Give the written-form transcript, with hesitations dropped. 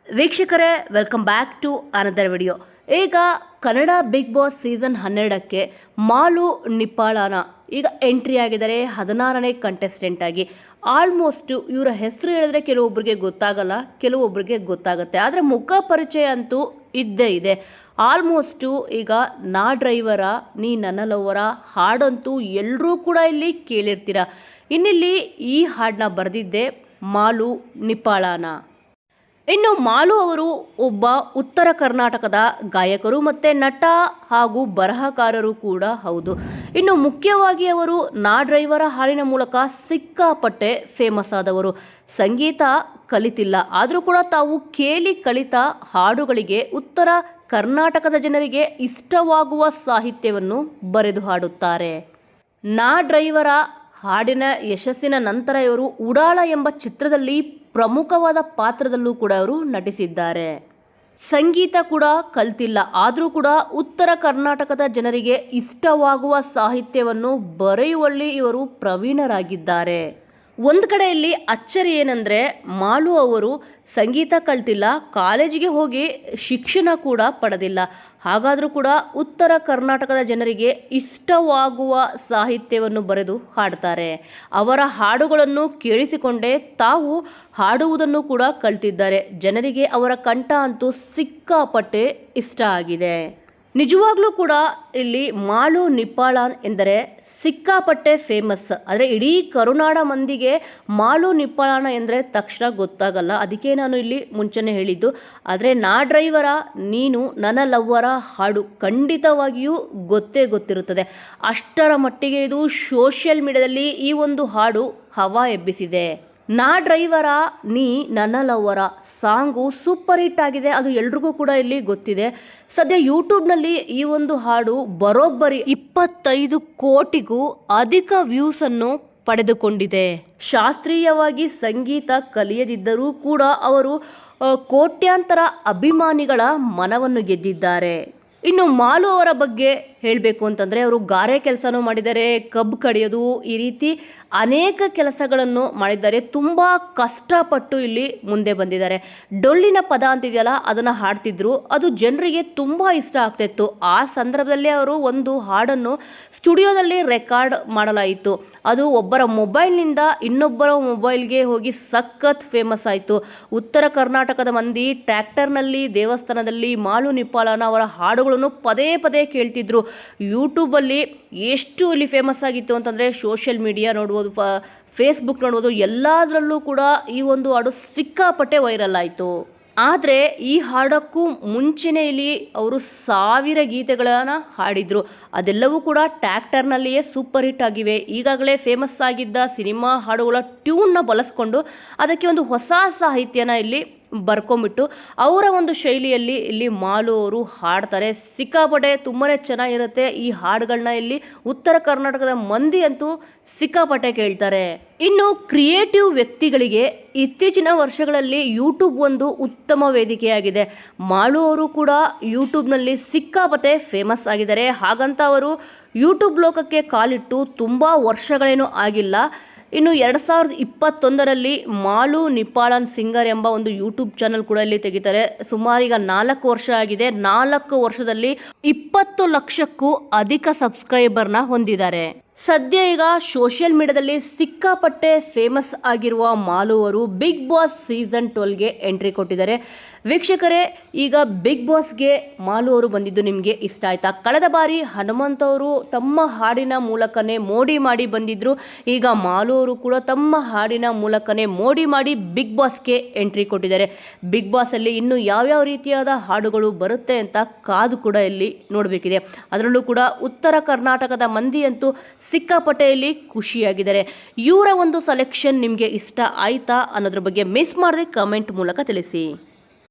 ವೀಕ್ಷಕರೇ, welcome back to another video. ಈಗ Kannada Bigg Boss season 12ಕ್ಕೆ ಮಾಲು ನಿಪ್ಪಾಳನ ಈಗ ಎಂಟ್ರಿ ಆಗಿದ್ದಾರೆ 16ನೇ ಕಂಟೆಸ್ಟೆಂಟ್ ಆಗಿ. ಆಲ್ಮೋಸ್ಟ್ ಇವರ ಹೆಸರು ಹೇಳಿದ್ರೆ ಕೆಲವೊಬ್ಬರಿಗೆ ಗೊತ್ತಾಗಲ್ಲ, ಕೆಲವೊಬ್ಬರಿಗೆ ಗೊತ್ತಾಗುತ್ತೆ. ಆದರೆ ಮುಖ ಪರಿಚಯ ಅಂತೂ ಇದ್ದೇ ಇದೆ. ಆಲ್ಮೋಸ್ಟು ಈಗ ನಾ ಡ್ರೈವರ ನೀ ನನ್ನ ಲವ್ವರ ಹಾಡಂತೂ ಎಲ್ಲರೂ ಕೂಡ ಇಲ್ಲಿ ಕೇಳಿರ್ತೀರ. ಇನ್ನಿಲ್ಲಿ ಈ ಹಾಡನ್ನ ಬರೆದಿದ್ದೆ ಮಾಲು ನಿಪ್ಪಾಳನ. ಇನ್ನು ಮಾಲು ಅವರು ಒಬ್ಬ ಉತ್ತರ ಕರ್ನಾಟಕದ ಗಾಯಕರು ಮತ್ತು ನಟ ಹಾಗೂ ಬರಹಗಾರರು ಕೂಡ ಹೌದು. ಇನ್ನು ಮುಖ್ಯವಾಗಿ ಅವರು ನಾ ಡ್ರೈವರ ಹಾಡಿನ ಮೂಲಕ ಸಿಕ್ಕಾಪಟ್ಟೆ ಫೇಮಸ್ ಆದವರು. ಸಂಗೀತ ಕಲಿತಿಲ್ಲ, ಆದರೂ ಕೂಡ ತಾವು ಕೇಳಿ ಕಲಿತ ಹಾಡುಗಳಿಗೆ ಉತ್ತರ ಕರ್ನಾಟಕದ ಜನರಿಗೆ ಇಷ್ಟವಾಗುವ ಸಾಹಿತ್ಯವನ್ನು ಬರೆದು ಹಾಡುತ್ತಾರೆ. ನಾ ಡ್ರೈವರ ಹಾಡಿನ ಯಶಸ್ಸಿನ ನಂತರ ಇವರು ಉಡಾಳ ಎಂಬ ಚಿತ್ರದಲ್ಲಿ ಪ್ರಮುಖವಾದ ಪಾತ್ರದಲ್ಲೂ ಕೂಡ ಅವರು ನಟಿಸಿದ್ದಾರೆ. ಸಂಗೀತ ಕೂಡ ಕಲ್ತಿಲ್ಲ, ಆದರೂ ಕೂಡ ಉತ್ತರ ಕರ್ನಾಟಕದ ಜನರಿಗೆ ಇಷ್ಟವಾಗುವ ಸಾಹಿತ್ಯವನ್ನು ಬರೆಯುವಲ್ಲಿ ಇವರು ಪ್ರವೀಣರಾಗಿದ್ದಾರೆ. ಒಂದು ಕಡೆಯಲ್ಲಿ ಅಚ್ಚರಿ ಏನಂದರೆ, ಮಾಲು ಅವರು ಸಂಗೀತ ಕಲ್ತಿಲ್ಲ, ಕಾಲೇಜಿಗೆ ಹೋಗಿ ಶಿಕ್ಷಣ ಕೂಡ ಪಡೆದಿಲ್ಲ. ಹಾಗಾದರೂ ಕೂಡ ಉತ್ತರ ಕರ್ನಾಟಕದ ಜನರಿಗೆ ಇಷ್ಟವಾಗುವ ಸಾಹಿತ್ಯವನ್ನು ಬರೆದು ಹಾಡ್ತಾರೆ. ಅವರ ಹಾಡುಗಳನ್ನು ಕೇಳಿಸಿಕೊಂಡೇ ತಾವು ಹಾಡುವುದನ್ನು ಕೂಡ ಕಲ್ತಿದ್ದಾರೆ. ಜನರಿಗೆ ಅವರ ಕಂಠ ಅಂತೂ ಸಿಕ್ಕಾಪಟ್ಟೆ ಇಷ್ಟ ಆಗಿದೆ. ನಿಜವಾಗ್ಲೂ ಕೂಡ ಇಲ್ಲಿ ಮಾಲು ನಿಪ್ಪಾಳನ್ ಎಂದರೆ ಸಿಕ್ಕಾಪಟ್ಟೆ ಫೇಮಸ್. ಆದರೆ ಇಡೀ ಕರುನಾಡ ಮಂದಿಗೆ ಮಾಲು ನಿಪ್ಪಾಳನ ಎಂದರೆ ತಕ್ಷಣ ಗೊತ್ತಾಗಲ್ಲ. ಅದಕ್ಕೆ ನಾನು ಇಲ್ಲಿ ಮುಂಚೆನೇ ಹೇಳಿದ್ದು. ಆದರೆ ನಾ ಡ್ರೈವರ ನೀನು ನನ್ನ ಲವ್ವರ ಹಾಡು ಖಂಡಿತವಾಗಿಯೂ ಗೊತ್ತಿರುತ್ತದೆ. ಅಷ್ಟರ ಮಟ್ಟಿಗೆ ಇದು ಸೋಷಿಯಲ್ ಮೀಡಿಯಾದಲ್ಲಿ ಈ ಒಂದು ಹಾಡು ಹವಾ ಎಬ್ಬಿಸಿದೆ. ನಾ ಡ್ರೈವರ ನೀ ನನ್ನ ಲವ್ವರ ಸಾಂಗು ಸೂಪರ್ ಹಿಟ್ ಆಗಿದೆ. ಅದು ಎಲ್ರಿಗೂ ಕೂಡ ಇಲ್ಲಿ ಗೊತ್ತಿದೆ. ಸದ್ಯ ಯೂಟ್ಯೂಬ್ನಲ್ಲಿ ಈ ಒಂದು ಹಾಡು ಬರೋಬ್ಬರಿ 25 ಕೋಟಿಗೂ ಅಧಿಕ ವ್ಯೂಸನ್ನು ಪಡೆದುಕೊಂಡಿದೆ. ಶಾಸ್ತ್ರೀಯವಾಗಿ ಸಂಗೀತ ಕಲಿಯದಿದ್ದರೂ ಕೂಡ ಅವರು ಕೋಟ್ಯಾಂತರ ಅಭಿಮಾನಿಗಳ ಮನವನ್ನು ಗೆದ್ದಿದ್ದಾರೆ. ಇನ್ನು ಮಾಲು ಅವರ ಬಗ್ಗೆ ಹೇಳಬೇಕು ಅಂತಂದರೆ, ಅವರು ಗಾರೆ ಕೆಲಸನೂ ಮಾಡಿದ್ದಾರೆ, ಕಬ್ಬು ಕಡಿಯೋದು, ಈ ರೀತಿ ಅನೇಕ ಕೆಲಸಗಳನ್ನು ಮಾಡಿದ್ದಾರೆ. ತುಂಬ ಕಷ್ಟಪಟ್ಟು ಇಲ್ಲಿ ಮುಂದೆ ಬಂದಿದ್ದಾರೆ. ಡೊಳ್ಳಿನ ಪದ ಅಂತಿದೆಯಲ್ಲ, ಅದನ್ನು ಹಾಡ್ತಿದ್ರು. ಅದು ಜನರಿಗೆ ತುಂಬ ಇಷ್ಟ ಆಗ್ತಾಯಿತ್ತು. ಆ ಸಂದರ್ಭದಲ್ಲಿ ಅವರು ಒಂದು ಹಾಡನ್ನು ಸ್ಟುಡಿಯೋದಲ್ಲಿ ರೆಕಾರ್ಡ್ ಮಾಡಲಾಯಿತು. ಅದು ಒಬ್ಬರ ಮೊಬೈಲ್ನಿಂದ ಇನ್ನೊಬ್ಬರ ಮೊಬೈಲ್ಗೆ ಹೋಗಿ ಸಖತ್ ಫೇಮಸ್ ಆಯಿತು. ಉತ್ತರ ಕರ್ನಾಟಕದ ಮಂದಿ ಟ್ರ್ಯಾಕ್ಟರ್ನಲ್ಲಿ ದೇವಸ್ಥಾನದಲ್ಲಿ ಮಾಲು ನಿಪ್ಪಾಳನ ಅವರ ಹಾಡುಗಳನ್ನು ಪದೇ ಪದೇ ಕೇಳ್ತಿದ್ರು. ಯೂಟ್ಯೂಬಲ್ಲಿ ಎಷ್ಟು ಇಲ್ಲಿ ಫೇಮಸ್ ಆಗಿತ್ತು ಅಂತಂದರೆ, ಸೋಷಿಯಲ್ ಮೀಡಿಯಾ ನೋಡ್ಬೋದು, ಫೇಸ್ಬುಕ್ ನೋಡ್ಬೋದು, ಎಲ್ಲದರಲ್ಲೂ ಕೂಡ ಈ ಒಂದು ಹಾಡು ಸಿಕ್ಕಾಪಟ್ಟೆ ವೈರಲ್ ಆಯಿತು. ಆದರೆ ಈ ಹಾಡಕ್ಕೂ ಮುಂಚೆನೇ ಇಲ್ಲಿ ಅವರು 1000 ಗೀತೆಗಳನ್ನು ಹಾಡಿದರು. ಅದೆಲ್ಲವೂ ಕೂಡ ಟ್ರ್ಯಾಕ್ಟರ್ನಲ್ಲಿಯೇ ಸೂಪರ್ ಹಿಟ್ ಆಗಿವೆ. ಈಗಾಗಲೇ ಫೇಮಸ್ ಆಗಿದ್ದ ಸಿನಿಮಾ ಹಾಡುಗಳ ಟ್ಯೂನ್ನ ಬಳಸ್ಕೊಂಡು ಅದಕ್ಕೆ ಒಂದು ಹೊಸ ಸಾಹಿತ್ಯನ ಇಲ್ಲಿ ಬರ್ಕೊಂಬಿಟ್ಟು ಅವರ ಒಂದು ಶೈಲಿಯಲ್ಲಿ ಇಲ್ಲಿ ಮಾಲು ಅವರು ಹಾಡ್ತಾರೆ. ಸಿಕ್ಕಾಪಟ್ಟೆ ತುಂಬಾ ಚೆನ್ನಾಗಿರುತ್ತೆ. ಈ ಹಾಡುಗಳನ್ನ ಇಲ್ಲಿ ಉತ್ತರ ಕರ್ನಾಟಕದ ಮಂದಿ ಅಂತೂ ಸಿಕ್ಕಾಪಟ್ಟೆ ಕೇಳ್ತಾರೆ. ಇನ್ನು ಕ್ರಿಯೇಟಿವ್ ವ್ಯಕ್ತಿಗಳಿಗೆ ಇತ್ತೀಚಿನ ವರ್ಷಗಳಲ್ಲಿ ಯೂಟ್ಯೂಬ್ ಒಂದು ಉತ್ತಮ ವೇದಿಕೆಯಾಗಿದೆ. ಮಾಲು ಅವರು ಕೂಡ ಯೂಟ್ಯೂಬ್ನಲ್ಲಿ ಸಿಕ್ಕಾಪಟ್ಟೆ ಫೇಮಸ್ ಆಗಿದ್ದಾರೆ. ಹಾಗಂತ ಅವರು ಯೂಟ್ಯೂಬ್ ಲೋಕಕ್ಕೆ ಕಾಲಿಟ್ಟು ತುಂಬ ವರ್ಷಗಳೇನೂ ಆಗಿಲ್ಲ. ಇನ್ನು 2021ರಲ್ಲಿ ಮಾಲು ನಿಪ್ಪಾಳನ್ ಸಿಂಗರ್ ಎಂಬ ಒಂದು ಯೂಟ್ಯೂಬ್ ಚಾನಲ್ ಕೂಡ ಇಲ್ಲಿ ತೆಗಿತಾರೆ. ಸುಮಾರೀಗ 4 ವರ್ಷ ಆಗಿದೆ. 4 ವರ್ಷದಲ್ಲಿ 20 ಲಕ್ಷಕ್ಕೂ ಅಧಿಕ ಸಬ್ಸ್ಕ್ರೈಬರ್ನ ಹೊಂದಿದ್ದಾರೆ. ಸದ್ಯ ಈಗ ಸೋಷಿಯಲ್ ಮೀಡಿಯಾದಲ್ಲಿ ಸಿಕ್ಕಾಪಟ್ಟೆ ಫೇಮಸ್ ಆಗಿರುವ ಮಾಲು ಅವರು ಬಿಗ್ ಬಾಸ್ ಸೀಸನ್ 12ಗೆ ಎಂಟ್ರಿ ಕೊಟ್ಟಿದ್ದಾರೆ. ವೀಕ್ಷಕರೇ, ಈಗ ಬಿಗ್ ಬಾಸ್ಗೆ ಮಾಲು ಅವರು ಬಂದಿದ್ದು ನಿಮಗೆ ಇಷ್ಟ ಆಯ್ತಾ? ಕಳೆದ ಬಾರಿ ಹನುಮಂತ್ ಅವರು ತಮ್ಮ ಹಾಡಿನ ಮೂಲಕನೇ ಮೋಡಿ ಮಾಡಿ ಬಂದಿದ್ದರು. ಈಗ ಮಾಲು ಅವರು ಕೂಡ ತಮ್ಮ ಹಾಡಿನ ಮೂಲಕನೇ ಮೋಡಿ ಮಾಡಿ ಬಿಗ್ ಬಾಸ್ಗೆ ಎಂಟ್ರಿ ಕೊಟ್ಟಿದ್ದಾರೆ. ಬಿಗ್ ಬಾಸಲ್ಲಿ ಇನ್ನು ಯಾವ್ಯಾವ ರೀತಿಯಾದ ಹಾಡುಗಳು ಬರುತ್ತೆ ಅಂತ ಕಾದು ಕೂಡ ಇಲ್ಲಿ ನೋಡಬೇಕಿದೆ. ಅದರಲ್ಲೂ ಕೂಡ ಉತ್ತರ ಕರ್ನಾಟಕದ ಮಂದಿಯಂತೂ ಸಿಕ್ಕಾಪಟ್ಟೆಯಲ್ಲಿ ಖುಷಿಯಾಗಿದ್ದಾರೆ. ಇವರ ಒಂದು ಸೆಲೆಕ್ಷನ್ ನಿಮಗೆ ಇಷ್ಟ ಆಯ್ತಾ ಅನ್ನೋದ್ರ ಬಗ್ಗೆ ಮಿಸ್ ಮಾಡದೆ ಕಮೆಂಟ್ ಮೂಲಕ ತಿಳಿಸಿ.